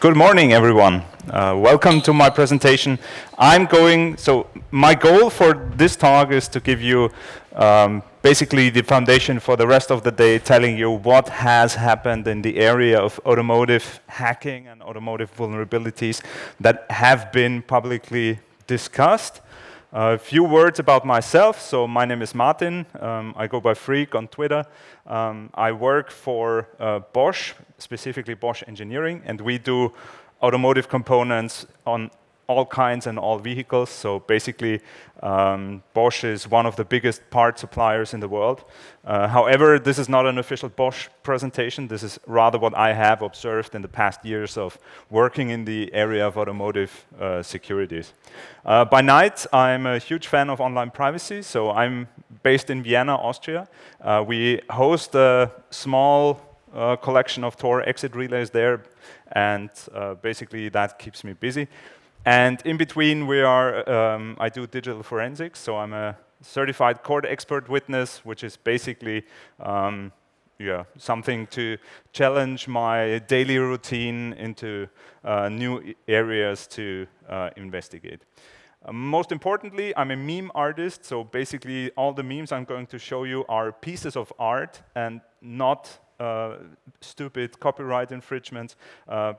Good morning, everyone. Welcome to my presentation. My goal for this talk is to give you basically the foundation for the rest of the day, telling you what has happened in the area of automotive hacking and automotive vulnerabilities that have been publicly discussed. A few words about myself. So my name is Martin. I go by Freak on Twitter. I work for Bosch, specifically Bosch Engineering, and we do automotive components on all kinds and all vehicles. So basically, Bosch is one of the biggest part suppliers in the world. However, this is not an official Bosch presentation. This is rather what I have observed in the past years of working in the area of automotive securities. By night, I'm a huge fan of online privacy. So I'm based in Vienna, Austria. We host a small collection of Tor exit relays there, and basically that keeps me busy. And in between, I do digital forensics, so I'm a certified court expert witness, which is basically something to challenge my daily routine into new areas to investigate. Most importantly, I'm a meme artist, so basically all the memes I'm going to show you are pieces of art and not stupid copyright infringements.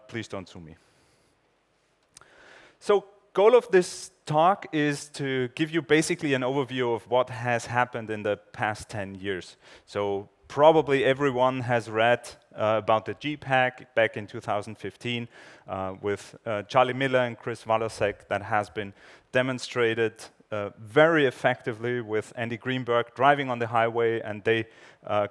Please don't sue me. So, goal of this talk is to give you basically an overview of what has happened in the past 10 years. So, probably everyone has read about the Jeep hack back in 2015 with Charlie Miller and Chris Walasek that has been demonstrated very effectively with Andy Greenberg driving on the highway, and they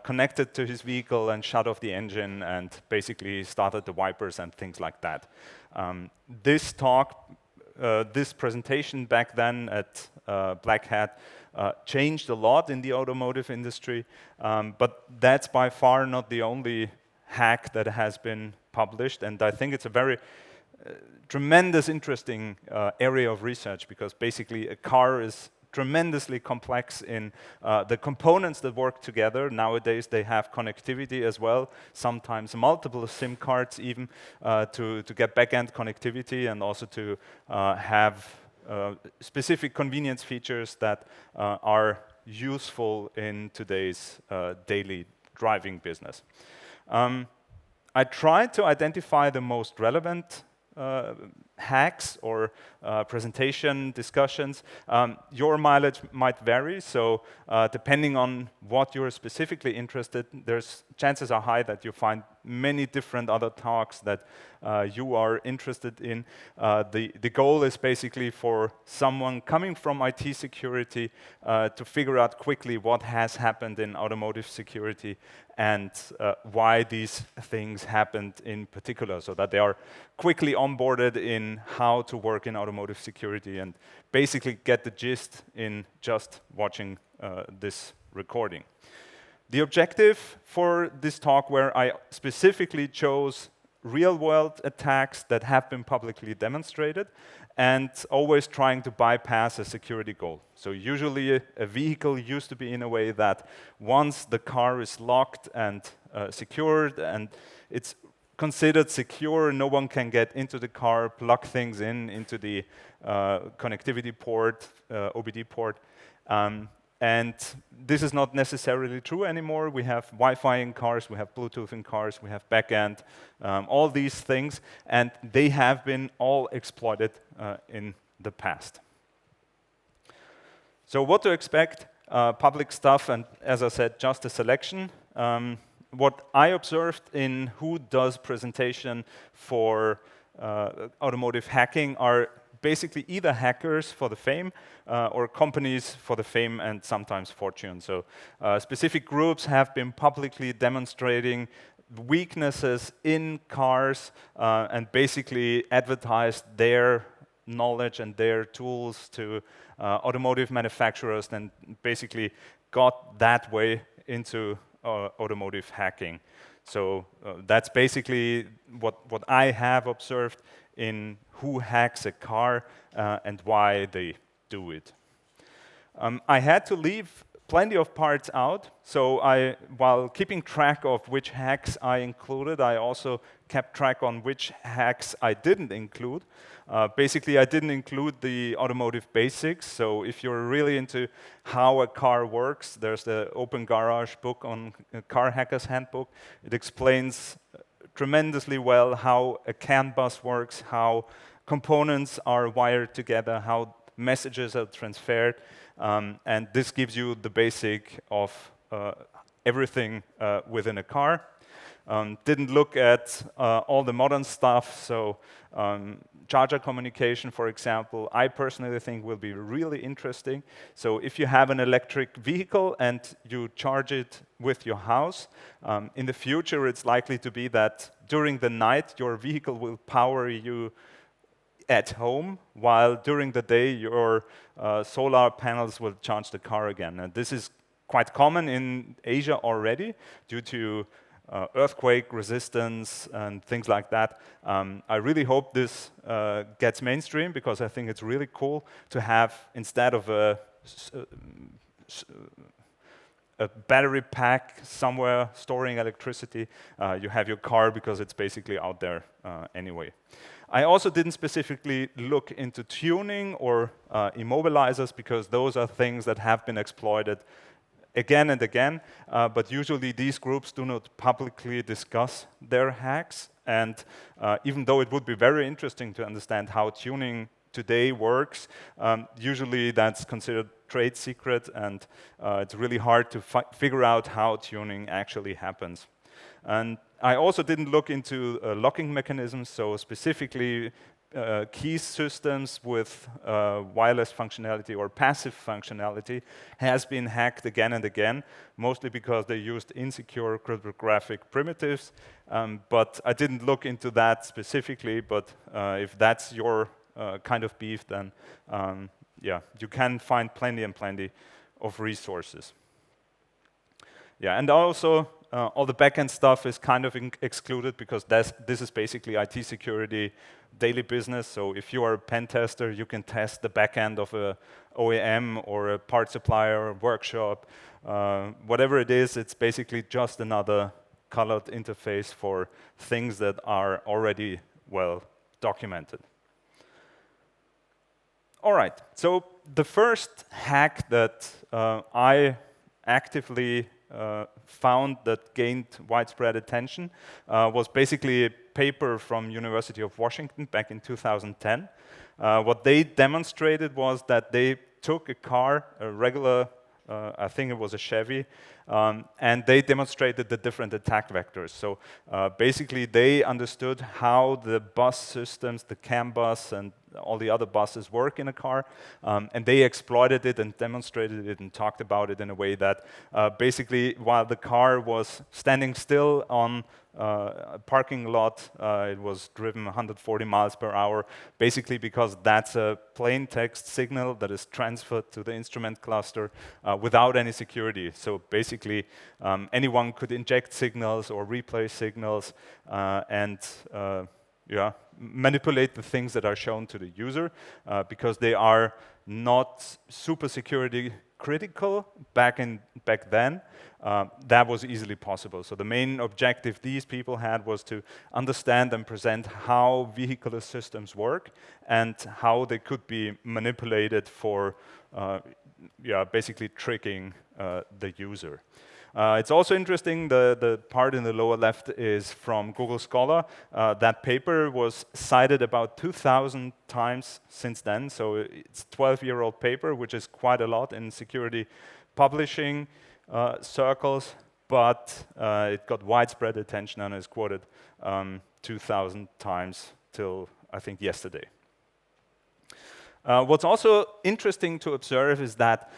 connected to his vehicle and shut off the engine and basically started the wipers and things like that. This presentation back then at Black Hat changed a lot in the automotive industry, but that's by far not the only hack that has been published, and I think it's a very tremendous interesting area of research, because basically a car is tremendously complex in the components that work together. Nowadays they have connectivity as well, sometimes multiple SIM cards even, to get back-end connectivity and also to have specific convenience features that are useful in today's daily driving business. I tried to identify the most relevant hacks or presentation discussions. Your mileage might vary, so depending on what you're specifically interested, chances are high that you find many different other talks that you are interested in. The goal is basically for someone coming from IT security to figure out quickly what has happened in automotive security and why these things happened in particular, so that they are quickly onboarded in how to work in automotive security and basically get the gist in just watching this recording. The objective for this talk, where I specifically chose real-world attacks that have been publicly demonstrated and always trying to bypass a security goal. So usually a vehicle used to be in a way that once the car is locked and secured and it's considered secure, no one can get into the car, plug things into the connectivity port, OBD port. And this is not necessarily true anymore. We have Wi-Fi in cars, we have Bluetooth in cars, we have backend, all these things, and they have been all exploited in the past. So what to expect? Public stuff, and as I said, just a selection. What I observed in who does presentation for automotive hacking are basically either hackers for the fame or companies for the fame and sometimes fortune. So specific groups have been publicly demonstrating weaknesses in cars and basically advertised their knowledge and their tools to automotive manufacturers, and basically got that way into automotive hacking. So that's basically what I have observed in who hacks a car and why they do it. I had to leave plenty of parts out. So while keeping track of which hacks I included, I also kept track on which hacks I didn't include. Basically, I didn't include the automotive basics. So if you're really into how a car works, there's the Open Garage book on Car Hacker's Handbook. It explains tremendously well how a CAN bus works, how components are wired together, how messages are transferred, and this gives you the basic of everything within a car. Didn't look at all the modern stuff, so charger communication, for example, I personally think will be really interesting. So if you have an electric vehicle and you charge it with your house, in the future it's likely to be that during the night your vehicle will power you at home, while during the day your solar panels will charge the car again. And this is quite common in Asia already due to earthquake resistance and things like that. I really hope this gets mainstream, because I think it's really cool to have, instead of a battery pack somewhere storing electricity, you have your car, because it's basically out there anyway. I also didn't specifically look into tuning or immobilizers, because those are things that have been exploited again and again, but usually these groups do not publicly discuss their hacks. And even though it would be very interesting to understand how tuning today works, usually that's considered trade secret, and it's really hard to figure out how tuning actually happens. And I also didn't look into locking mechanisms, so specifically key systems with wireless functionality or passive functionality has been hacked again and again, mostly because they used insecure cryptographic primitives. But I didn't look into that specifically, but if that's your kind of beef, then yeah, you can find plenty and plenty of resources. Yeah, and also all the backend stuff is kind of excluded, because this is basically IT security daily business. So if you are a pen tester, you can test the backend of a OEM or a part supplier, or workshop, whatever it is. It's basically just another colored interface for things that are already well documented. All right, so the first hack that I actively found that gained widespread attention was basically a paper from University of Washington back in 2010. What they demonstrated was that they took a car, a regular, I think it was a Chevy, and they demonstrated the different attack vectors. So basically they understood how the bus systems, the CAN bus and all the other buses work in a car, and they exploited it and demonstrated it and talked about it in a way that basically, while the car was standing still on a parking lot, it was driven 140 miles per hour, basically because that's a plain text signal that is transferred to the instrument cluster without any security. So basically, anyone could inject signals or replay signals and yeah, manipulate the things that are shown to the user, because they are not super security critical back then. That was easily possible. So the main objective these people had was to understand and present how vehicular systems work and how they could be manipulated for yeah, basically tricking the user. It's also interesting, the part in the lower left is from Google Scholar. That paper was cited about 2,000 times since then, so it's a 12-year-old paper, which is quite a lot in security publishing circles, but it got widespread attention and is quoted 2,000 times till, I think, yesterday. What's also interesting to observe is that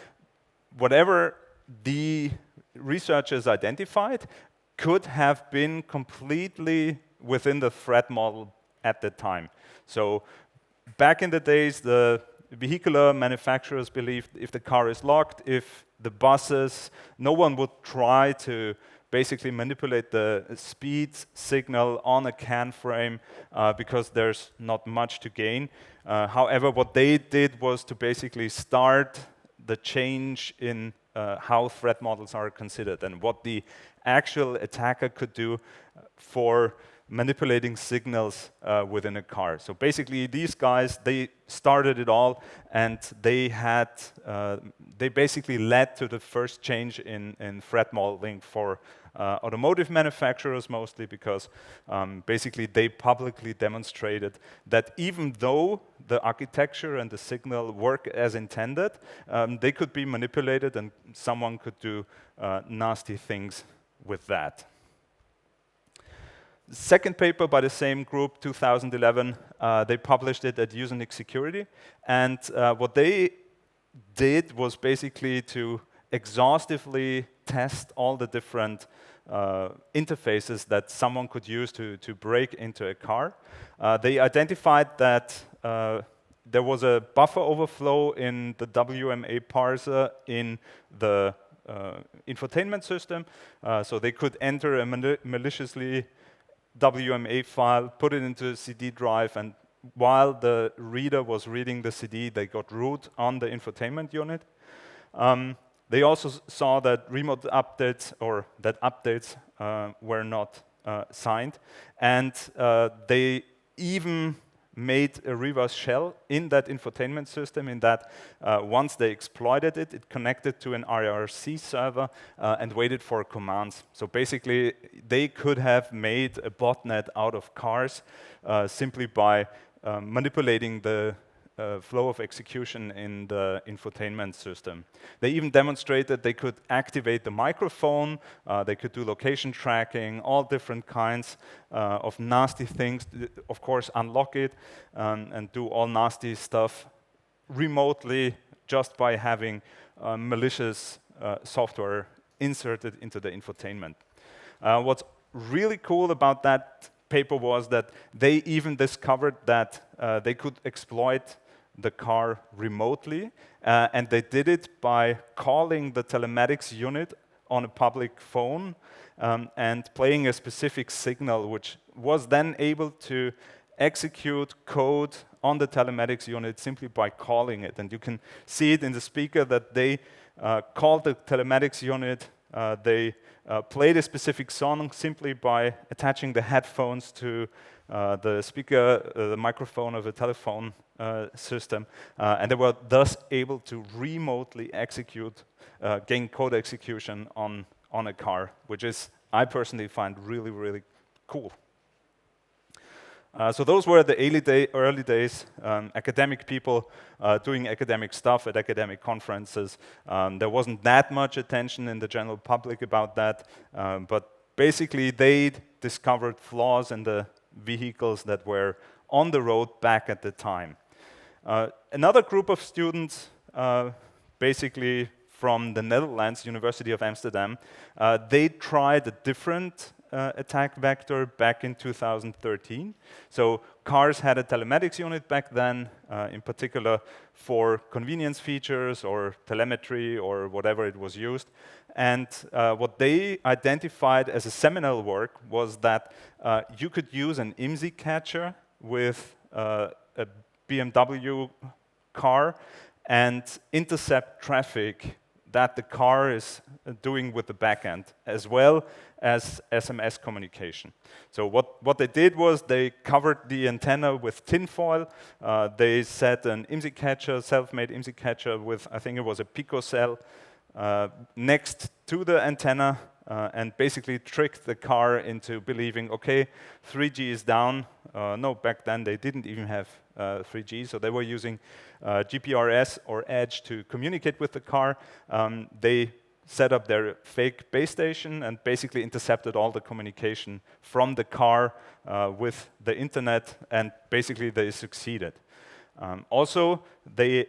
whatever the researchers identified could have been completely within the threat model at the time. So back in the days, the vehicular manufacturers believed if the car is locked, if the buses, no one would try to basically manipulate the speed signal on a CAN frame because there's not much to gain. However, what they did was to basically start the change in how threat models are considered and what the actual attacker could do for manipulating signals within a car. So basically, these guys, they started it all, and they basically led to the first change in threat modeling for automotive manufacturers, mostly because basically they publicly demonstrated that even though the architecture and the signal work as intended, they could be manipulated and someone could do nasty things with that. The second paper by the same group, 2011, they published it at ITsecurity, and what they did was basically to exhaustively test all the different interfaces that someone could use to break into a car. They identified that there was a buffer overflow in the WMA parser in the infotainment system, so they could enter a maliciously WMA file, put it into a CD drive, and while the reader was reading the CD, they got root on the infotainment unit. They also saw that remote updates, or that updates were not signed, and they even made a reverse shell in that infotainment system, in that once they exploited it, it connected to an IRC server and waited for commands. So basically, they could have made a botnet out of cars simply by manipulating the flow of execution in the infotainment system. They even demonstrated they could activate the microphone, they could do location tracking, all different kinds of nasty things, of course unlock it and do all nasty stuff remotely just by having malicious software inserted into the infotainment. What's really cool about that paper was that they even discovered that they could exploit the car remotely, and they did it by calling the telematics unit on a public phone and playing a specific signal, which was then able to execute code on the telematics unit simply by calling it. And you can see it in the speaker that they called the telematics unit, they played a specific song simply by attaching the headphones to the speaker, the microphone of a telephone system, and they were thus able to remotely execute, gain code execution on a car, which is, I personally find really, really cool. So those were the early days, academic people doing academic stuff at academic conferences. There wasn't that much attention in the general public about that, but basically they discovered flaws in the vehicles that were on the road back at the time. Another group of students, basically from the Netherlands, University of Amsterdam, they tried a different attack vector back in 2013. So cars had a telematics unit back then, in particular for convenience features or telemetry or whatever it was used. And what they identified as a seminal work was that you could use an IMSI catcher with a BMW car and intercept traffic that the car is doing with the backend, as well as SMS communication. So what they did was they covered the antenna with tinfoil. They set an IMSI catcher, self-made IMSI catcher with, I think it was a picocell, next to the antenna, and basically tricked the car into believing, okay, 3G is down. No, back then they didn't even have 3G, so they were using GPRS or Edge to communicate with the car. They set up their fake base station and basically intercepted all the communication from the car with the internet, and basically they succeeded. Also, they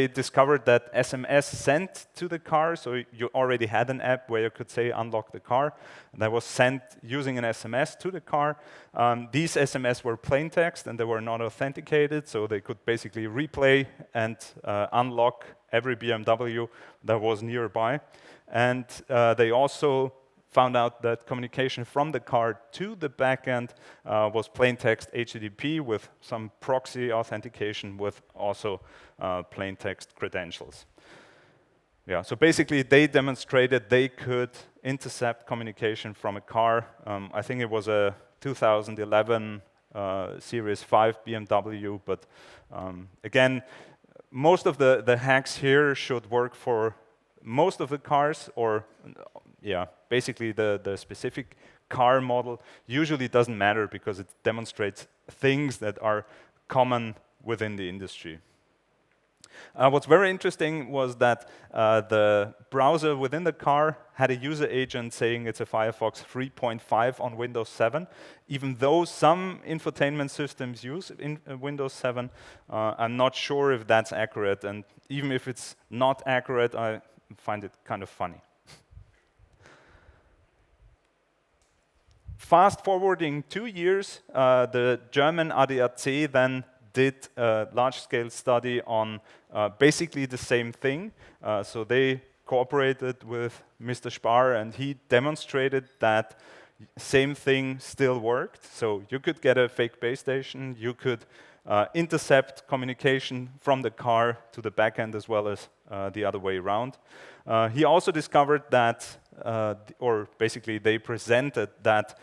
discovered that SMS sent to the car, so you already had an app where you could say unlock the car, and that was sent using an SMS to the car. These SMS were plain text and they were not authenticated, so they could basically replay and unlock every BMW that was nearby. And they also found out that communication from the car to the backend was plain text HTTP with some proxy authentication with also plain text credentials. Yeah, so basically they demonstrated they could intercept communication from a car. I think it was a 2011 Series 5 BMW, but again, most of the hacks here should work for most of the cars, or yeah, basically the specific car model usually doesn't matter because it demonstrates things that are common within the industry. What's very interesting was that the browser within the car had a user agent saying it's a Firefox 3.5 on Windows 7, even though some infotainment systems use Windows 7. I'm not sure if that's accurate, and even if it's not accurate, I find it kind of funny. Fast forwarding 2 years, the German ADAC then did a large-scale study on basically the same thing. So they cooperated with Mr. Spar, and he demonstrated that same thing still worked. So you could get a fake base station, you could intercept communication from the car to the backend as well as the other way around. He also discovered that, or basically they presented that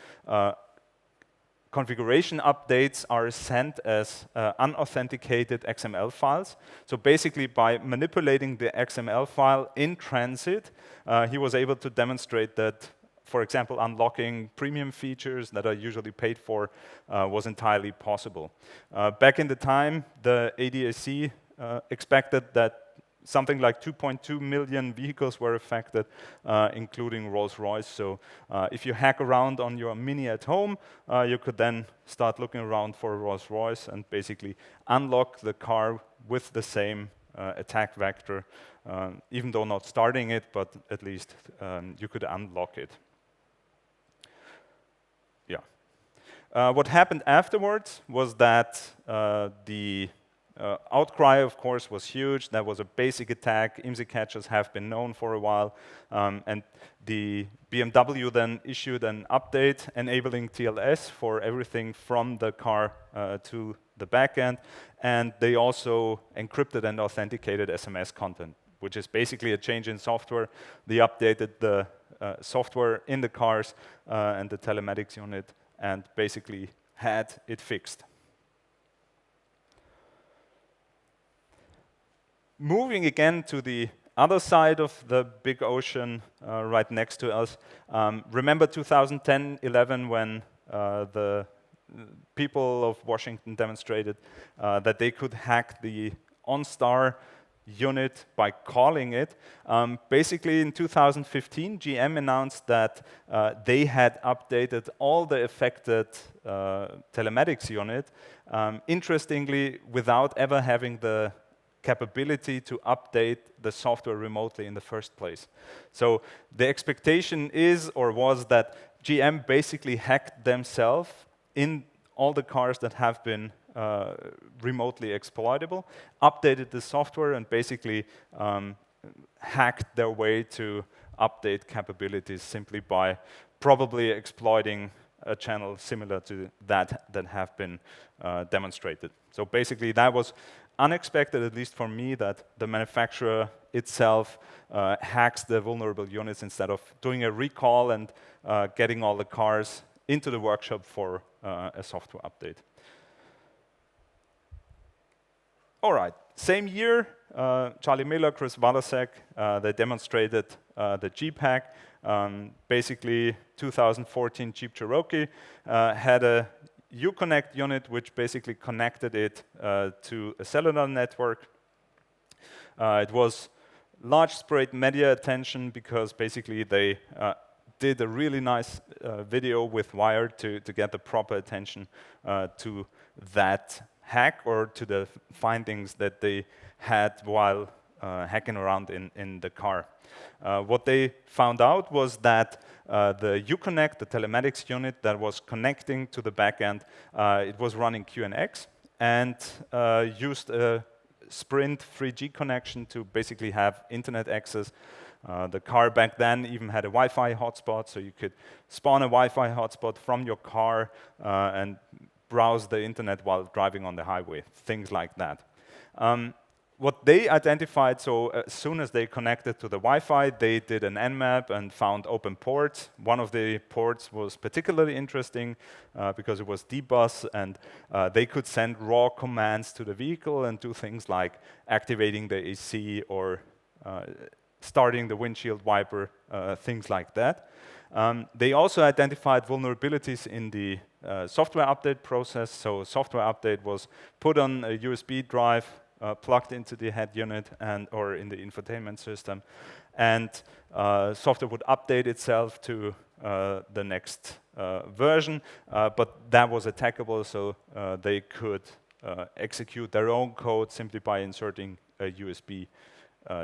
configuration updates are sent as unauthenticated XML files. So basically, by manipulating the XML file in transit, he was able to demonstrate that, for example, unlocking premium features that are usually paid for was entirely possible. Back in the time, the ADAC expected that something like 2.2 million vehicles were affected, including Rolls-Royce. So if you hack around on your Mini at home, you could then start looking around for Rolls-Royce and basically unlock the car with the same attack vector, even though not starting it, but at least you could unlock it. Yeah. What happened afterwards was that the outcry, of course, was huge. That was a basic attack. IMSI catchers have been known for a while. And the BMW then issued an update enabling TLS for everything from the car to the backend. And they also encrypted and authenticated SMS content, which is basically a change in software. They updated the software in the cars and the telematics unit and basically had it fixed. Moving again to the other side of the big ocean right next to us, remember 2010-11 when the people of Washington demonstrated that they could hack the OnStar unit by calling it. Basically, in 2015, GM announced that they had updated all the affected telematics unit, interestingly, without ever having the capability to update the software remotely in the first place. So the expectation is or was that GM basically hacked themselves in all the cars that have been remotely exploitable, updated the software, and basically hacked their way to update capabilities simply by probably exploiting a channel similar to that have been demonstrated. So basically that was unexpected, at least for me, that the manufacturer itself hacks the vulnerable units instead of doing a recall and getting all the cars into the workshop for a software update. All right, same year, Charlie Miller, Chris Walasek, they demonstrated the Jeep hack. Basically, 2014 Jeep Cherokee had a Uconnect unit, which basically connected it to a cellular network. It was large-spread media attention because basically they did a really nice video with Wired to get the proper attention to that hack or to the findings that they had while hacking around in the car. What they found out was that the Uconnect, the telematics unit that was connecting to the backend, it was running QNX and used a Sprint 3G connection to basically have internet access. The car back then even had a Wi-Fi hotspot, so you could spawn a Wi-Fi hotspot from your car and browse the internet while driving on the highway, things like that. what they identified, so as soon as they connected to the Wi-Fi, they did an Nmap and found open ports. One of the ports was particularly interesting because it was D-bus, and they could send raw commands to the vehicle and do things like activating the AC or starting the windshield wiper, things like that. They also identified vulnerabilities in the software update process. So software update was put on a USB drive, plugged into the head unit or in the infotainment system, and software would update itself to the next version, but that was attackable, so they could execute their own code simply by inserting a USB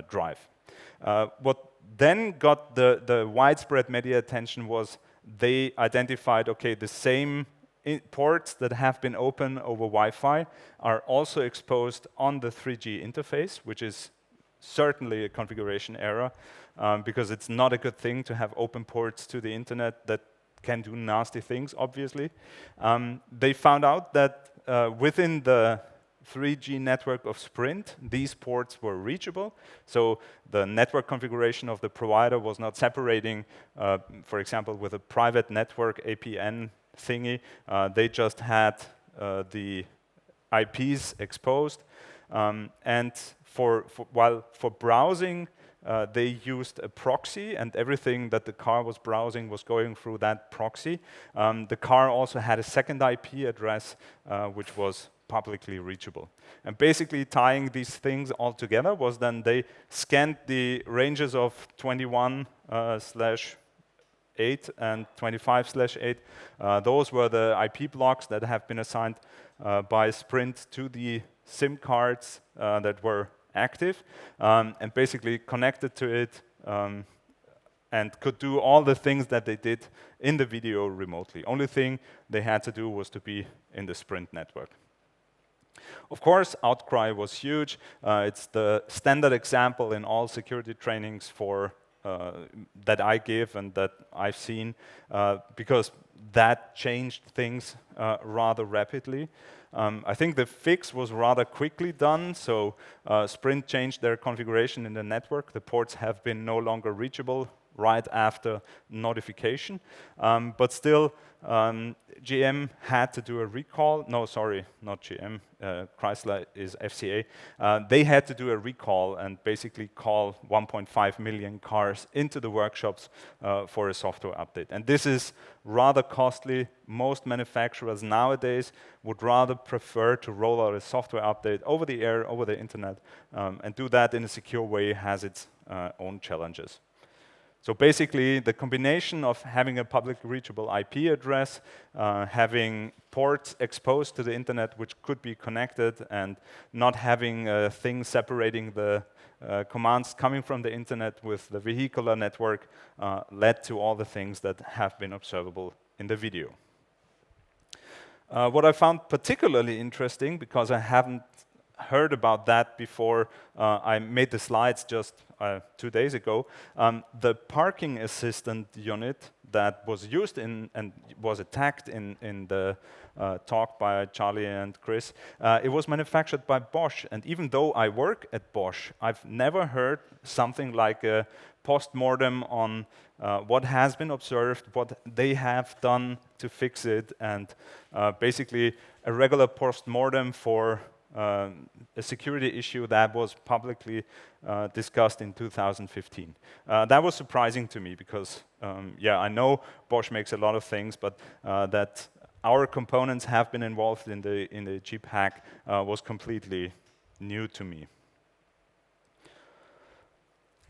drive. What then got the widespread media attention was they identified, okay, the same ports that have been open over Wi-Fi are also exposed on the 3G interface, which is certainly a configuration error, because it's not a good thing to have open ports to the internet that can do nasty things, obviously. They found out that within the 3G network of Sprint, these ports were reachable. So the network configuration of the provider was not separating, for example, with a private network APN thingy. They just had the IPs exposed. And while for browsing, they used a proxy, and everything that the car was browsing was going through that proxy. The car also had a second IP address, which was publicly reachable. And basically tying these things all together was then they scanned the ranges of 21/8 and 25/8. Those were the IP blocks that have been assigned by Sprint to the SIM cards that were active, and basically connected to it and could do all the things that they did in the video remotely. Only thing they had to do was to be in the Sprint network. Of course, outcry was huge. It's the standard example in all security trainings for that I give and that I've seen, because that changed things rather rapidly. I think the fix was rather quickly done, so Sprint changed their configuration in the network. The ports have been no longer reachable right after notification, but still GM had to do a recall. No, sorry, not GM. Chrysler is FCA. They had to do a recall and basically call 1.5 million cars into the workshops for a software update. And this is rather costly. Most manufacturers nowadays would rather prefer to roll out a software update over the air, over the internet, and do that in a secure way has its own challenges. So basically, the combination of having a publicly reachable IP address, having ports exposed to the internet which could be connected, and not having things separating the commands coming from the internet with the vehicular network led to all the things that have been observable in the video. What I found particularly interesting, because I haven't heard about that before I made the slides just 2 days ago, the parking assistant unit that was used in and was attacked in the talk by Charlie and Chris, it was manufactured by Bosch. And even though I work at Bosch, I've never heard something like a post-mortem on what has been observed, what they have done to fix it, and basically a regular post-mortem for a security issue that was publicly discussed in 2015. That was surprising to me because, yeah, I know Bosch makes a lot of things, but that our components have been involved in the Jeep hack was completely new to me.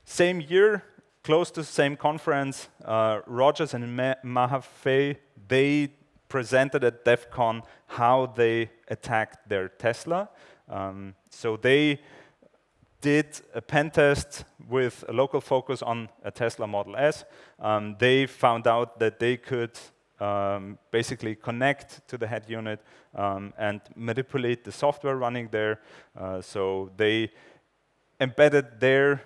Same year, close to the same conference, Rogers and Mahaffey, they presented at DEF CON how they attacked their Tesla. So they did a pen test with a local focus on a Tesla Model S. They found out that they could basically connect to the head unit and manipulate the software running there. So they embedded their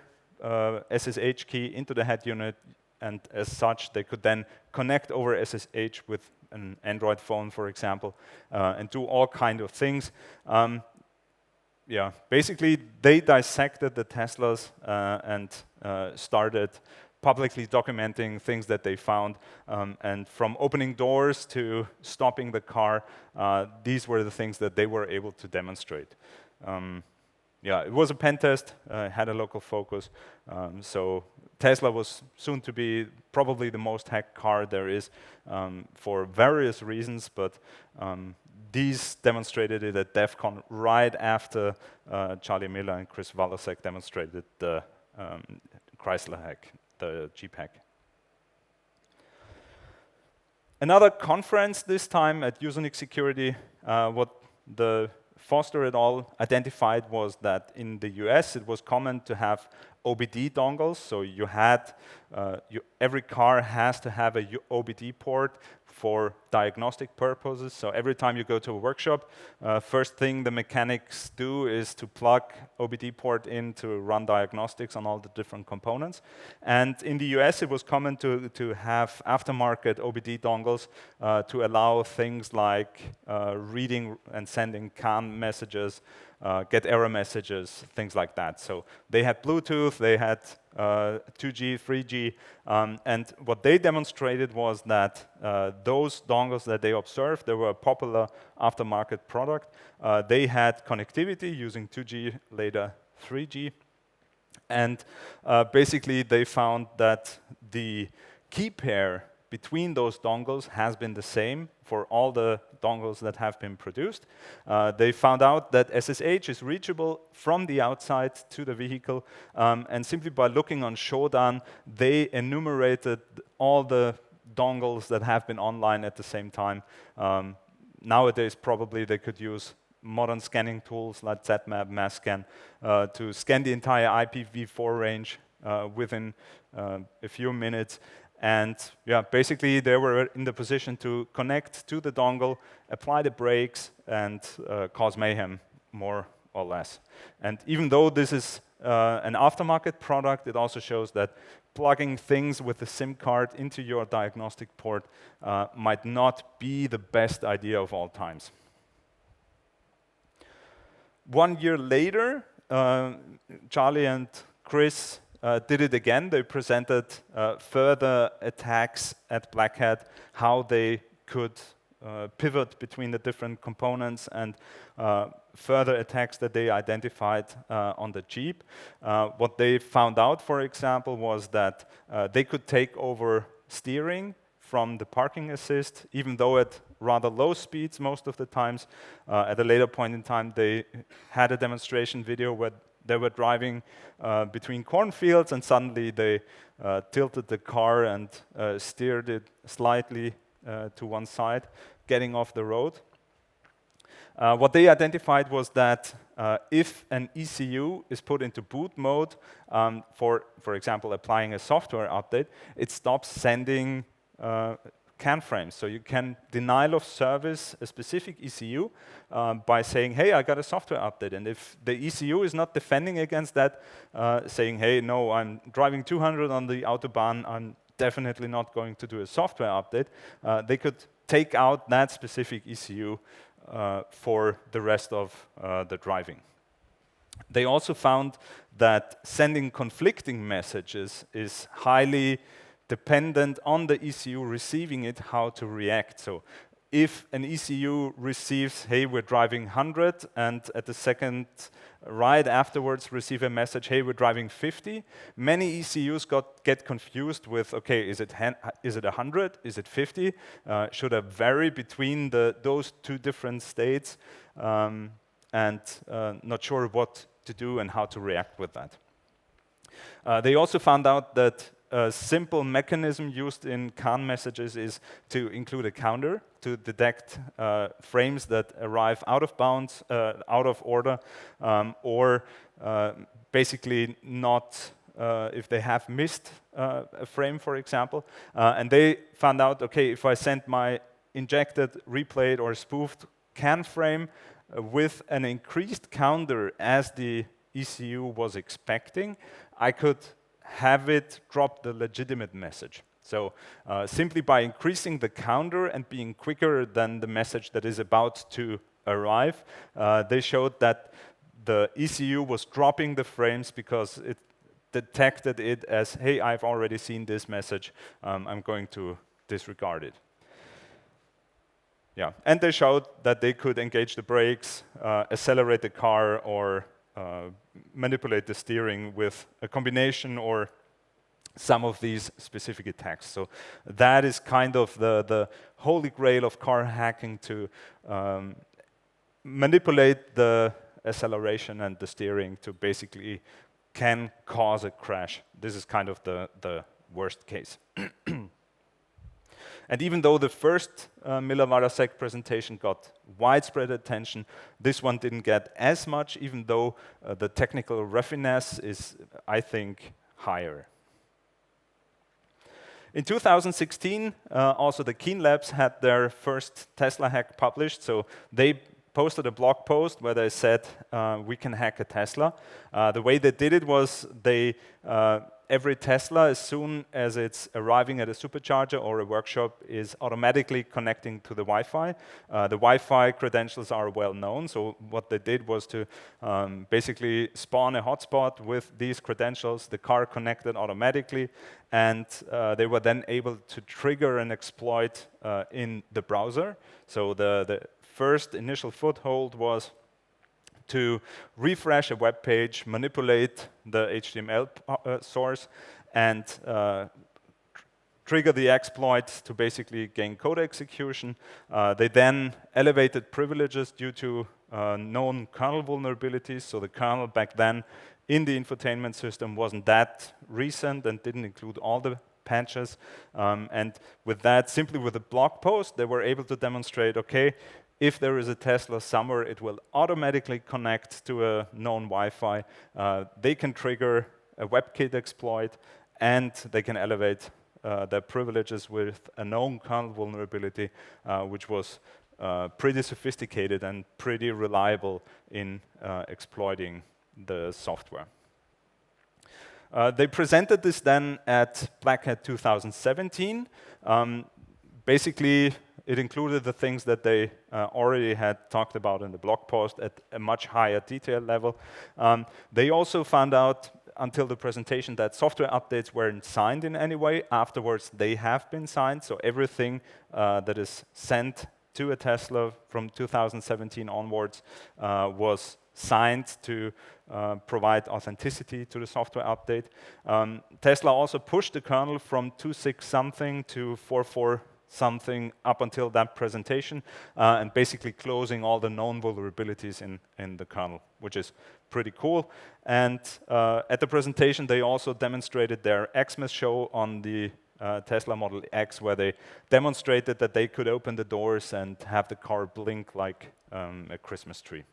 SSH key into the head unit, and as such, they could then connect over SSH with an Android phone, for example, and do all kinds of things. yeah, basically they dissected the Teslas and started publicly documenting things that they found. And from opening doors to stopping the car, these were the things that they were able to demonstrate. Yeah, it was a pen test, had a local focus. So Tesla was soon to be probably the most hacked car there is for various reasons, but these demonstrated it at DEF CON right after Charlie Miller and Chris Walasek demonstrated the Chrysler hack, the Jeep hack. Another conference this time at ITsecurity, what the Foster et al. Identified was that in the US it was common to have OBD dongles, so you had, every car has to have a OBD port for diagnostic purposes. So every time you go to a workshop, first thing the mechanics do is to plug OBD port in to run diagnostics on all the different components. And in the US, it was common to have aftermarket OBD dongles to allow things like reading and sending CAN messages, get error messages, things like that. So they had Bluetooth, they had 2G, 3G, and what they demonstrated was that those dongles that they observed, they were a popular aftermarket product. They had connectivity using 2G, later 3G, and basically they found that the key pair between those dongles has been the same for all the dongles that have been produced. They found out that SSH is reachable from the outside to the vehicle, and simply by looking on Shodan, they enumerated all the dongles that have been online at the same time. Nowadays, probably they could use modern scanning tools like ZMAP, MassScan, to scan the entire IPv4 range within a few minutes. And yeah, basically they were in the position to connect to the dongle, apply the brakes, and cause mayhem, more or less. And even though this is an aftermarket product, it also shows that plugging things with a SIM card into your diagnostic port might not be the best idea of all times. 1 year later, Charlie and Chris did it again. They presented further attacks at Black Hat, how they could pivot between the different components, and further attacks that they identified on the Jeep. What they found out, for example, was that they could take over steering from the parking assist, even though at rather low speeds most of the times. At a later point in time, they had a demonstration video where they were driving between cornfields, and suddenly they tilted the car and steered it slightly to one side, getting off the road. What they identified was that if an ECU is put into boot mode, for example, applying a software update, it stops sending CAN frames. So you can denial of service a specific ECU by saying, hey, I got a software update. And if the ECU is not defending against that, saying, hey, no, I'm driving 200 on the Autobahn, I'm definitely not going to do a software update, they could take out that specific ECU for the rest of the driving. They also found that sending conflicting messages is highly dependent on the ECU receiving it, how to react. So if an ECU receives, hey, we're driving 100, and at the second right afterwards receive a message, hey, we're driving 50, many ECUs get confused with, okay, is it 100, is it 50? Should I vary between those two different states? And not sure what to do and how to react with that. They also found out that a simple mechanism used in CAN messages is to include a counter to detect frames that arrive out of bounds, out of order, or basically not if they have missed a frame, for example. And they found out, okay, if I send my injected, replayed, or spoofed CAN frame with an increased counter as the ECU was expecting, I could have it drop the legitimate message. So simply by increasing the counter and being quicker than the message that is about to arrive, they showed that the ECU was dropping the frames because it detected it as, hey, I've already seen this message, I'm going to disregard it. Yeah, and they showed that they could engage the brakes, accelerate the car, or manipulate the steering with a combination or some of these specific attacks. So that is kind of the holy grail of car hacking, to manipulate the acceleration and the steering to basically can cause a crash. This is kind of the worst case. And even though the first millivarasec presentation got widespread attention, this one didn't get as much, even though the technical raffinesse is, I think, higher. In 2016, also the Keen Labs had their first Tesla hack published. So they posted a blog post where they said, we can hack a Tesla. The way they did it was every Tesla, as soon as it's arriving at a supercharger or a workshop, is automatically connecting to the Wi-Fi. The Wi-Fi credentials are well known, so what they did was to basically spawn a hotspot with these credentials. The car connected automatically, and they were then able to trigger an exploit in the browser. So the first initial foothold was to refresh a web page, manipulate the HTML source, and trigger the exploit to basically gain code execution. They then elevated privileges due to known kernel vulnerabilities. So the kernel back then in the infotainment system wasn't that recent and didn't include all the patches. And with that, simply with a blog post, they were able to demonstrate, okay, if there is a Tesla somewhere, it will automatically connect to a known Wi-Fi. They can trigger a WebKit exploit, and they can elevate their privileges with a known kernel vulnerability, which was pretty sophisticated and pretty reliable in exploiting the software. They presented this then at Black Hat 2017. Basically, it included the things that they already had talked about in the blog post at a much higher detail level. They also found out until the presentation that software updates weren't signed in any way. Afterwards, they have been signed, so everything that is sent to a Tesla from 2017 onwards was signed to provide authenticity to the software update. Tesla also pushed the kernel from 2.6 something to 4.4 something up until that presentation, and basically closing all the known vulnerabilities in the kernel, which is pretty cool. And at the presentation, they also demonstrated their Xmas show on the Tesla Model X, where they demonstrated that they could open the doors and have the car blink like a Christmas tree.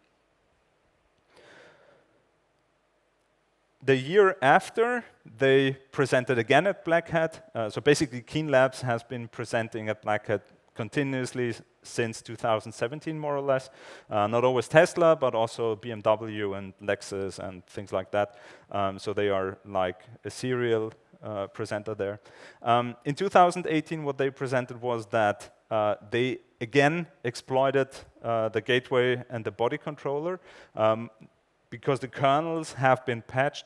The year after, they presented again at Black Hat. So basically, Keen Labs has been presenting at Black Hat continuously since 2017, more or less. Not always Tesla, but also BMW and Lexus and things like that. So they are like a serial presenter there. In 2018, what they presented was that they again exploited the gateway and the body controller. Because the kernels have been patched.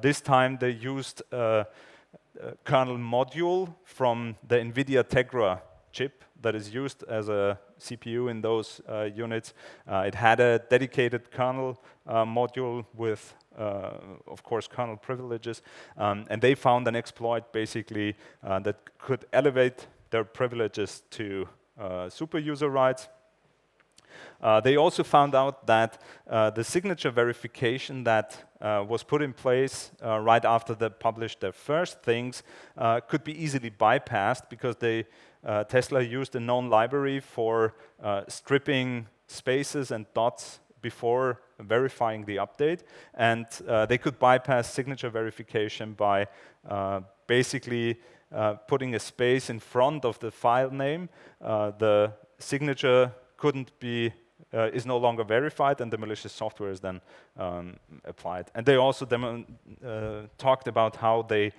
This time they used a kernel module from the NVIDIA Tegra chip that is used as a CPU in those units. It had a dedicated kernel module with, of course, kernel privileges. And they found an exploit, basically, that could elevate their privileges to super user rights. They also found out that the signature verification that was put in place right after they published their first things could be easily bypassed, because Tesla used a known library for stripping spaces and dots before verifying the update. And they could bypass signature verification by basically putting a space in front of the file name. The signature is no longer verified, and the malicious software is then applied. And they also talked about how they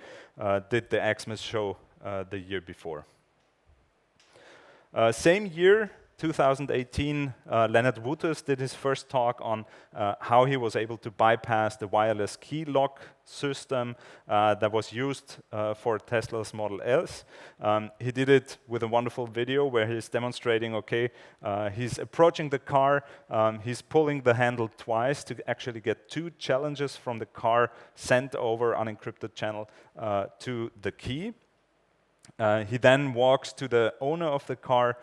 did the Xmas show the year before. Same year, 2018, Leonard Wouters did his first talk on how he was able to bypass the wireless key lock system that was used for Tesla's Model S. He did it with a wonderful video where he's demonstrating, okay, he's approaching the car, he's pulling the handle twice to actually get 2 challenges from the car sent over unencrypted channel to the key. He then walks to the owner of the car.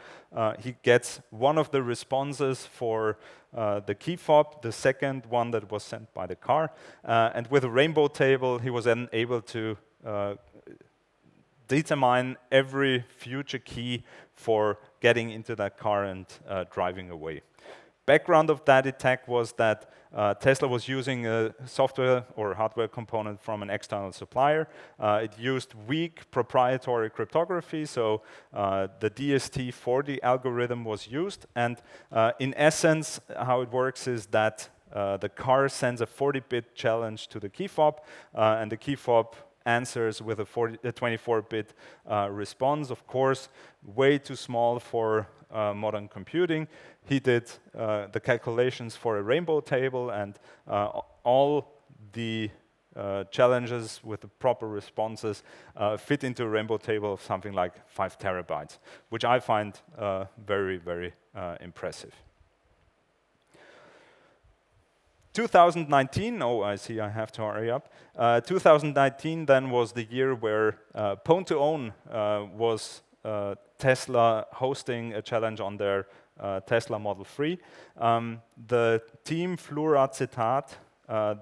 He gets one of the responses for the key fob, the second one that was sent by the car. And with a rainbow table, he was then able to determine every future key for getting into that car and driving away. Background of that attack was that Tesla was using a software or hardware component from an external supplier. It used weak proprietary cryptography, so the DST40 algorithm was used. And in essence, how it works is that the car sends a 40-bit challenge to the key fob, and the key fob answers with a 24-bit response. Of course, way too small for modern computing. He did the calculations for a rainbow table, and all the challenges with the proper responses fit into a rainbow table of something like 5 terabytes, which I find very, very impressive. 2019, oh, I see I have to hurry up. 2019 then was the year where Pwn2Own was Tesla hosting a challenge on their Tesla Model 3. The team Fluoracetat,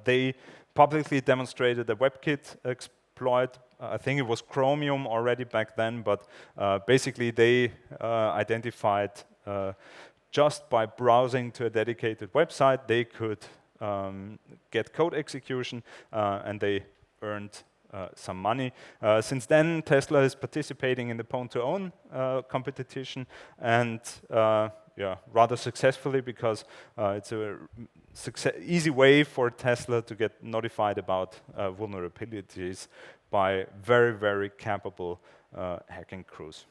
they publicly demonstrated a WebKit exploit. I think it was Chromium already back then, but basically they identified just by browsing to a dedicated website, they could get code execution, and they earned some money. Since then, Tesla is participating in the Pwn2Own competition, and yeah, rather successfully, because it's a easy way for Tesla to get notified about vulnerabilities by very, very capable hacking crews.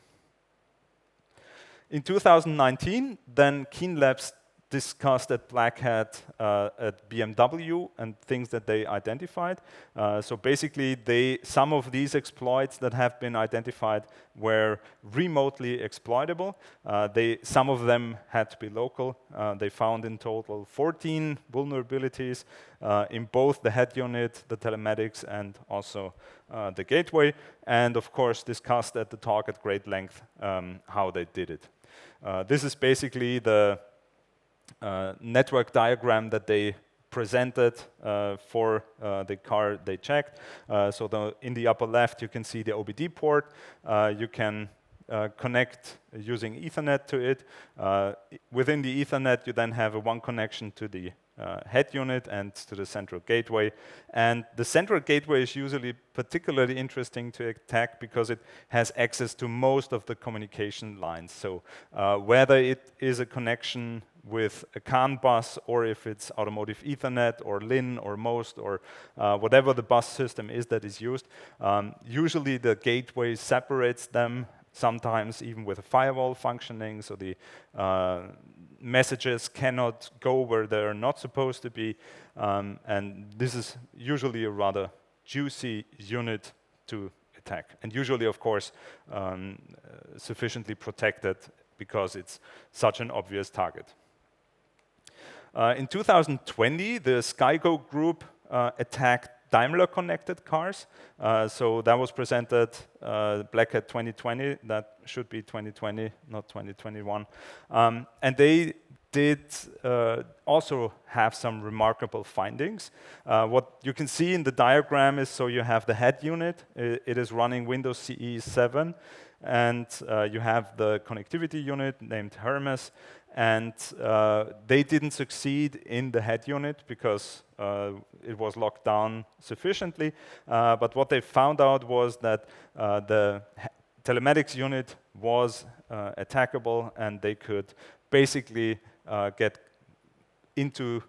In 2019, then Keen Labs discussed at Black Hat at BMW and things that they identified. So basically, some of these exploits that have been identified were remotely exploitable. Some of them had to be local. They found in total 14 vulnerabilities in both the head unit, the telematics, and also the gateway. And of course, discussed at the talk at great length how they did it. This is basically the network diagram that they presented for the car they checked. So in the upper left, you can see the OBD port. You can connect using Ethernet to it. Within the Ethernet, you then have one connection to the head unit and to the central gateway. And the central gateway is usually particularly interesting to attack because it has access to most of the communication lines. So whether it is a connection with a CAN bus, or if it's Automotive Ethernet, or LIN, or MOST, or whatever the bus system is that is used, usually the gateway separates them, sometimes even with a firewall functioning, so the messages cannot go where they're not supposed to be, and this is usually a rather juicy unit to attack, and usually, of course, sufficiently protected because it's such an obvious target. In 2020, the SkyGo group attacked Daimler-connected cars. So that was presented Black Hat 2020. That should be 2020, not 2021. And they did also have some remarkable findings. What you can see in the diagram is, so you have the head unit. It is running Windows CE 7. And you have the connectivity unit named Hermes. And they didn't succeed in the head unit because it was locked down sufficiently. But what they found out was that the telematics unit was attackable, and they could basically get into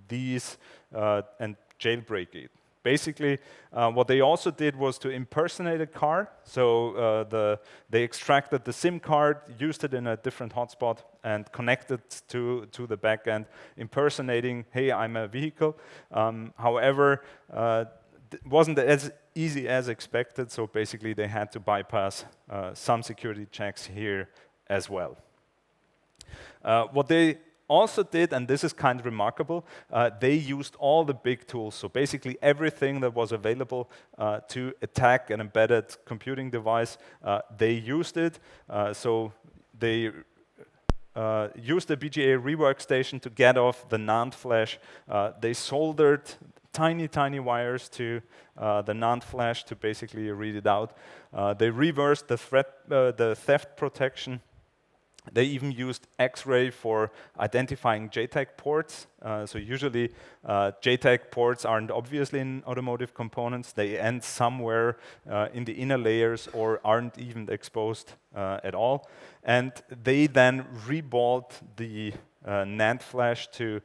these and jailbreak it. Basically, what they also did was to impersonate a car. So they extracted the SIM card, used it in a different hotspot, and connected to the backend, impersonating, hey, I'm a vehicle. However, it wasn't as easy as expected, so basically they had to bypass some security checks here as well. What they also did, and this is kind of remarkable, they used all the big tools. So basically everything that was available to attack an embedded computing device, they used it. So they used the BGA rework station to get off the NAND flash. They soldered tiny wires to the NAND flash to basically read it out. They reversed the theft protection. They even used X-ray for identifying JTAG ports. So usually JTAG ports aren't obviously in automotive components. They end somewhere in the inner layers or aren't even exposed at all. And they then reballed the NAND flash to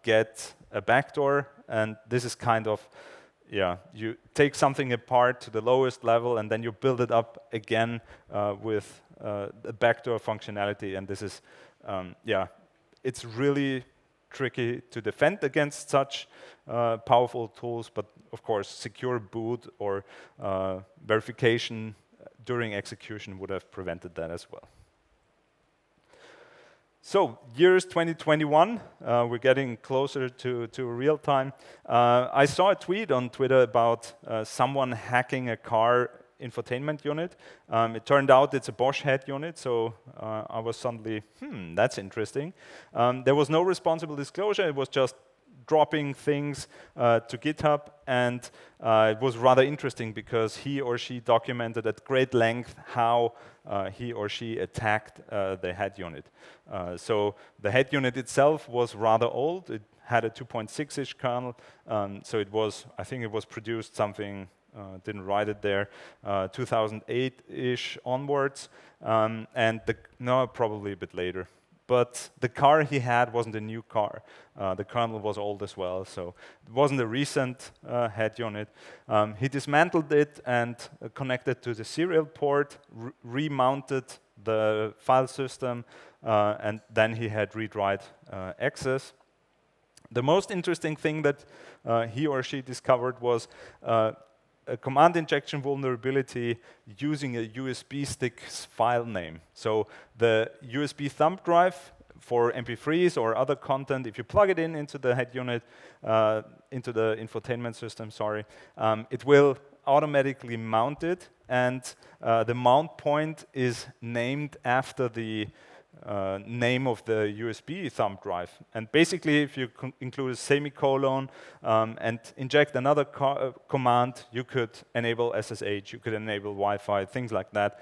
get a backdoor. And this is kind of, yeah, you take something apart to the lowest level and then you build it up again with a backdoor functionality, and this is, yeah, it's really tricky to defend against such powerful tools, but of course, secure boot or verification during execution would have prevented that as well. So, years 2021, we're getting closer to real time. I saw a tweet on Twitter about someone hacking a car infotainment unit. It turned out it's a Bosch head unit, so I was suddenly, that's interesting. There was no responsible disclosure, it was just dropping things to GitHub, and it was rather interesting because he or she documented at great length how he or she attacked the head unit. So the head unit itself was rather old. It had a 2.6-ish kernel, so it was, I think it was produced something, didn't write it there, 2008-ish onwards, and no, probably a bit later. But the car he had wasn't a new car. The kernel was old as well, so it wasn't a recent head unit. He dismantled it and connected to the serial port, remounted the file system, and then he had read-write access. The most interesting thing that he or she discovered was a command injection vulnerability using a USB stick's file name. So the USB thumb drive for MP3s or other content, if you plug it into the head unit, into the infotainment system, sorry, it will automatically mount it, and the mount point is named after the name of the USB thumb drive. And basically, if you include a semicolon and inject another command, you could enable SSH, you could enable Wi-Fi, things like that.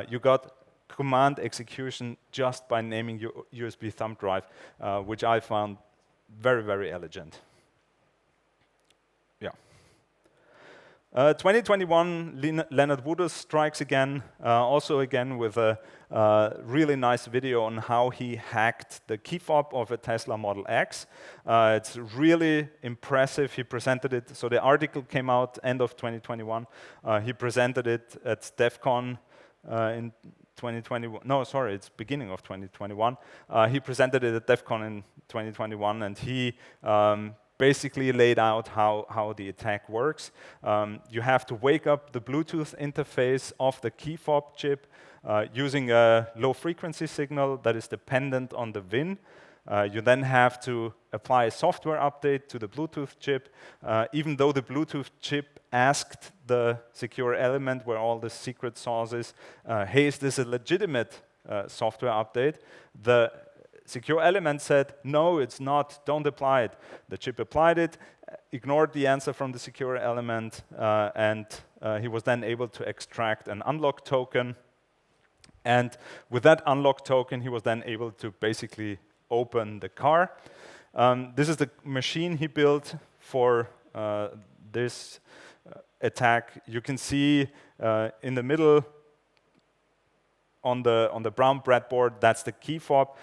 You got command execution just by naming your USB thumb drive, which I found very elegant. Yeah. 2021, Leonard Wouters strikes again, also again with a really nice video on how he hacked the key fob of a Tesla Model X. It's really impressive. He presented it, so the article came out end of 2021. He presented it at DEF CON in 2021. No, sorry, it's beginning of 2021. He presented it at DEF CON in 2021, and he basically laid out how the attack works. You have to wake up the Bluetooth interface of the key fob chip using a low frequency signal that is dependent on the VIN. You then have to apply a software update to the Bluetooth chip. Even though the Bluetooth chip asked the secure element where all the secret sauce is, hey, is this a legitimate software update? The secure element said, no, it's not, don't apply it. The chip applied it, ignored the answer from the secure element, and he was then able to extract an unlock token. And with that unlock token, he was then able to basically open the car. This is the machine he built for this attack. You can see in the middle on the brown breadboard, that's the key fob.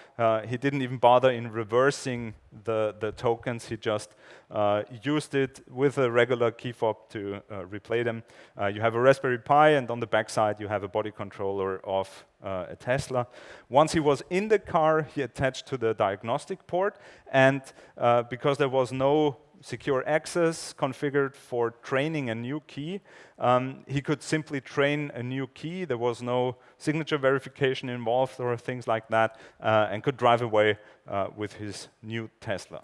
He didn't even bother in reversing the tokens. He just used it with a regular key fob to replay them. You have a Raspberry Pi, and on the back side you have a body controller of a Tesla. Once he was in the car, he attached to the diagnostic port, and because there was no secure access configured for training a new key, he could simply train a new key. There was no signature verification involved or things like that, and could drive away with his new Tesla.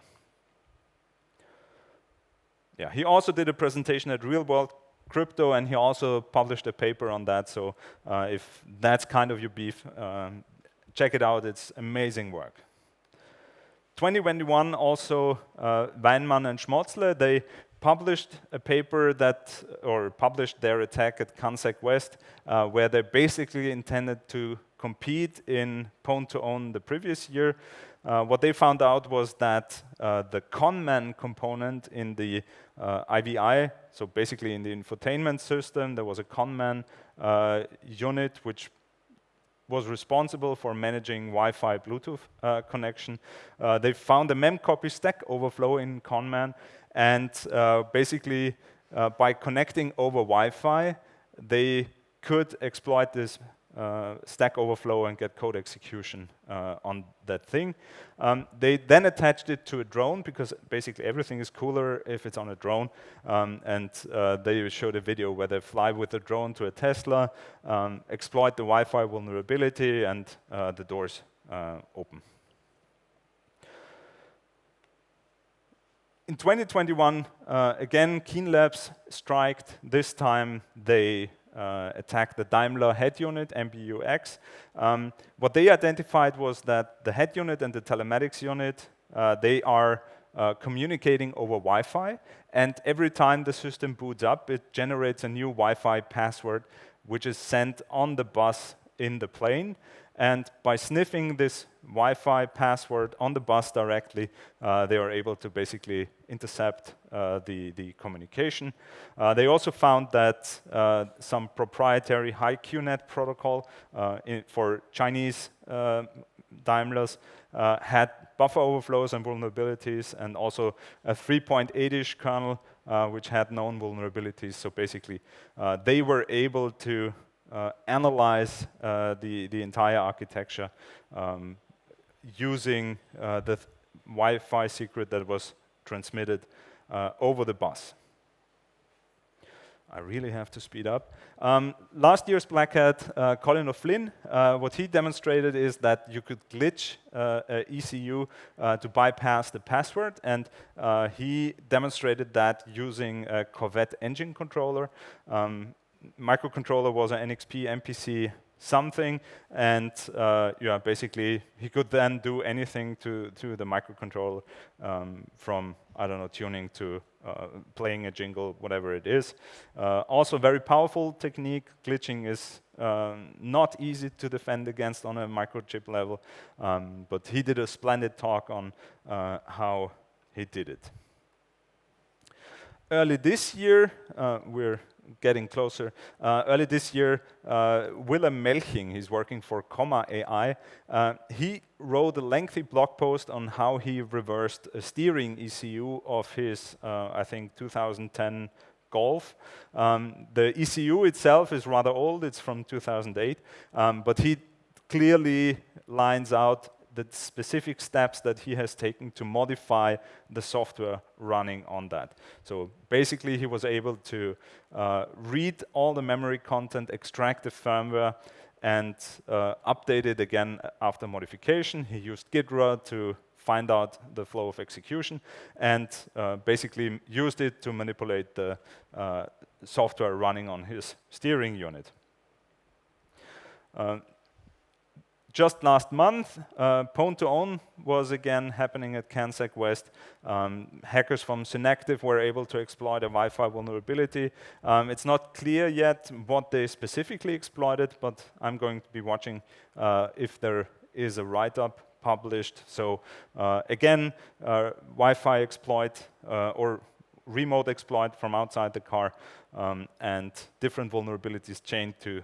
Yeah, he also did a presentation at Real World Crypto, and he also published a paper on that. So if that's kind of your beef, check it out. It's amazing work. 2021 also, Weinmann and Schmotzle, they published a paper that, or published their attack at CanSec West, where they basically intended to compete in Pwn2Own the previous year. What they found out was that the conman component in the IVI, so basically in the infotainment system, there was a conman unit which was responsible for managing Wi-Fi Bluetooth connection. They found a memcopy stack overflow in conman, and basically by connecting over Wi-Fi, they could exploit this stack overflow and get code execution on that thing. They then attached it to a drone, because basically everything is cooler if it's on a drone. And they showed a video where they fly with the drone to a Tesla, exploit the Wi-Fi vulnerability, and the doors open. In 2021, again, Keen Labs striked. This time they attacked the Daimler head unit, MBUX. What they identified was that the head unit and the telematics unit, they are communicating over Wi-Fi, and every time the system boots up, it generates a new Wi-Fi password, which is sent on the bus in the plane. And by sniffing this Wi-Fi password on the bus directly, they are able to basically intercept the communication. They also found that some proprietary high QNet protocol for Chinese Daimlers had buffer overflows and vulnerabilities, and also a 3.8-ish kernel which had known vulnerabilities. So basically, they were able to analyze the entire architecture using the Wi-Fi secret that was transmitted over the bus. I really have to speed up. Last year's Black Hat, Colin O'Flynn, what he demonstrated is that you could glitch a ECU to bypass the password, and he demonstrated that using a Corvette engine controller. Microcontroller was an NXP MPC something, and yeah, basically he could then do anything to the microcontroller, from, I don't know, tuning to playing a jingle, whatever it is. Also very powerful technique. Glitching is not easy to defend against on a microchip level, but he did a splendid talk on how he did it. Early this year, we're getting closer. Early this year, Willem Melching, he's working for Comma AI, he wrote a lengthy blog post on how he reversed a steering ECU of his, I think, 2010 Golf. The ECU itself is rather old, it's from 2008, but he clearly lines out the specific steps that he has taken to modify the software running on that. So basically, he was able to read all the memory content, extract the firmware, and update it again after modification. He used Gitra to find out the flow of execution, and basically used it to manipulate the software running on his steering unit. Just last month, Pwn2Own was again happening at CanSec West. Hackers from Synactive were able to exploit a Wi-Fi vulnerability. It's not clear yet what they specifically exploited, but I'm going to be watching if there is a write-up published. So again, Wi-Fi exploit or remote exploit from outside the car, and different vulnerabilities chained to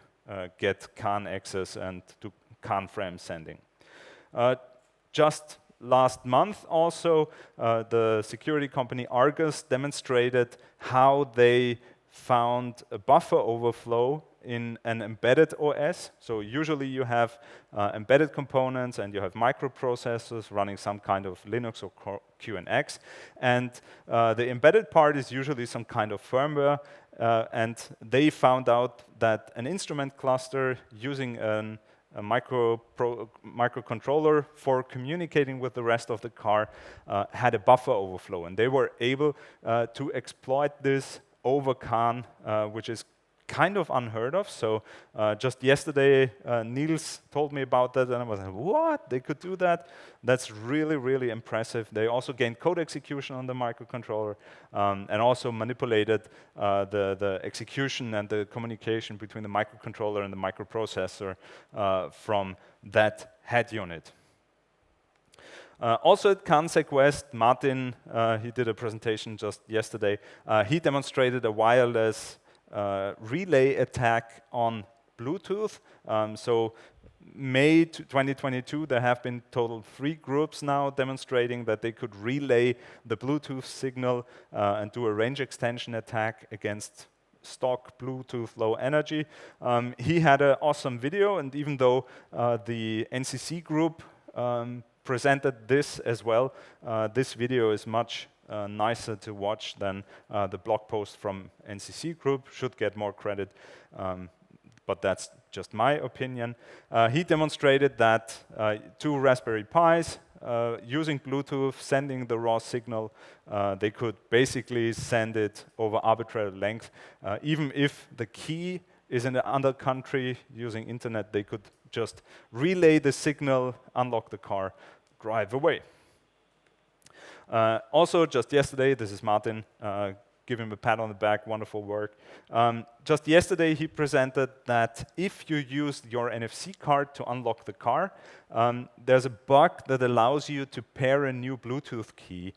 get CAN access and do CAN frame sending. Just last month also, the security company Argus demonstrated how they found a buffer overflow in an embedded OS. So usually you have embedded components and you have microprocessors running some kind of Linux or QNX. And the embedded part is usually some kind of firmware. And they found out that an instrument cluster using a microcontroller for communicating with the rest of the car had a buffer overflow. And they were able to exploit this over CAN, which is kind of unheard of. So just yesterday, Niels told me about that, and I was like, what? They could do that? That's really, really impressive. They also gained code execution on the microcontroller and also manipulated the execution and the communication between the microcontroller and the microprocessor from that head unit. Also at CANSEC West, Martin, he did a presentation just yesterday. He demonstrated a wireless relay attack on Bluetooth. So May 2022, there have been total 3 groups now demonstrating that they could relay the Bluetooth signal and do a range extension attack against stock Bluetooth low energy. He had an awesome video, and even though the NCC group presented this as well, this video is much nicer to watch than the blog post from NCC group. Should get more credit, but that's just my opinion. He demonstrated that 2 Raspberry Pis using Bluetooth, sending the raw signal, they could basically send it over arbitrary length. Even if the key is in another country using internet, they could just relay the signal, unlock the car, drive away. Also, just yesterday, this is Martin, give him a pat on the back, wonderful work. Just yesterday, he presented that if you used your NFC card to unlock the car, there's a bug that allows you to pair a new Bluetooth key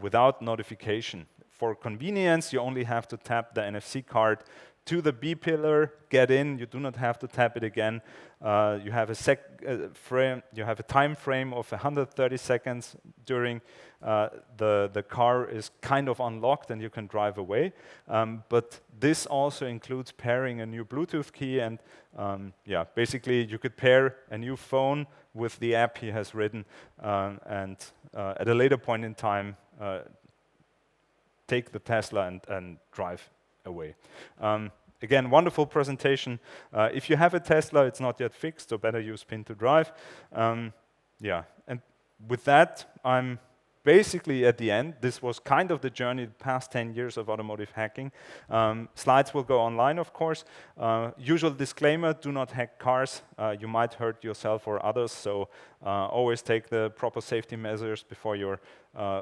without notification. For convenience, you only have to tap the NFC card to the B pillar, get in. You do not have to tap it again. You have a time frame of 130 seconds during the car is kind of unlocked and you can drive away. But this also includes pairing a new Bluetooth key, and yeah, basically you could pair a new phone with the app he has written, and at a later point in time take the Tesla and drive away. Again, wonderful presentation. If you have a Tesla, it's not yet fixed, so better use pin to drive. Yeah, and with that, I'm basically at the end. This was kind of the journey the past 10 years of automotive hacking. Slides will go online, of course. Usual disclaimer, do not hack cars. You might hurt yourself or others, so always take the proper safety measures before you're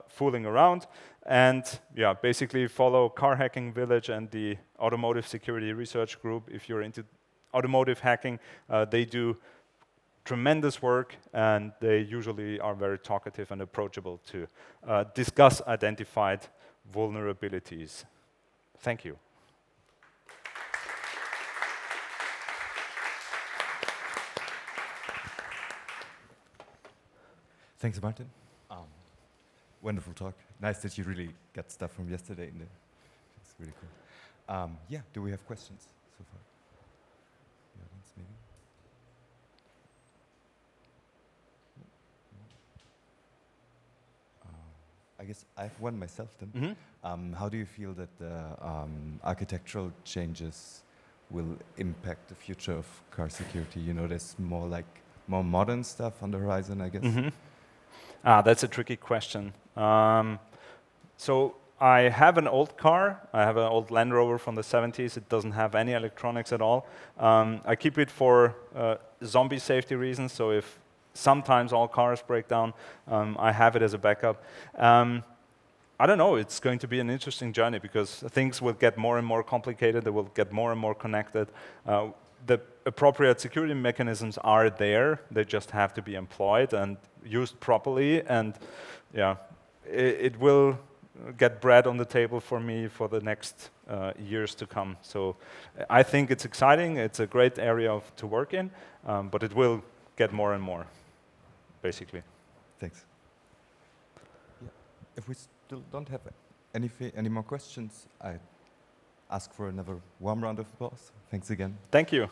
fooling around. And yeah, basically follow Car Hacking Village and the Automotive Security Research Group. If you're into automotive hacking, they do tremendous work, and they usually are very talkative and approachable to discuss identified vulnerabilities. Thank you. Thanks, Martin. Wonderful talk. Nice that you really got stuff from yesterday in there. It's really cool. Yeah, do we have questions so far? The audience, maybe? I guess I have one myself then. Mm-hmm. How do you feel that the architectural changes will impact the future of car security? You know, there's more modern stuff on the horizon, I guess. Mm-hmm. That's a tricky question. So I have an old car. I have an old Land Rover from the 70s. It doesn't have any electronics at all. I keep it for zombie safety reasons. So if sometimes all cars break down, I have it as a backup. I don't know, it's going to be an interesting journey because things will get more and more complicated, they will get more and more connected. The appropriate security mechanisms are there, they just have to be employed and used properly, and yeah, it will get bread on the table for me for the next years to come. So I think it's exciting. It's a great area to work in, but it will get more and more, basically. Thanks. Yeah. If we still don't have any more questions, I ask for another warm round of applause. Thanks again. Thank you.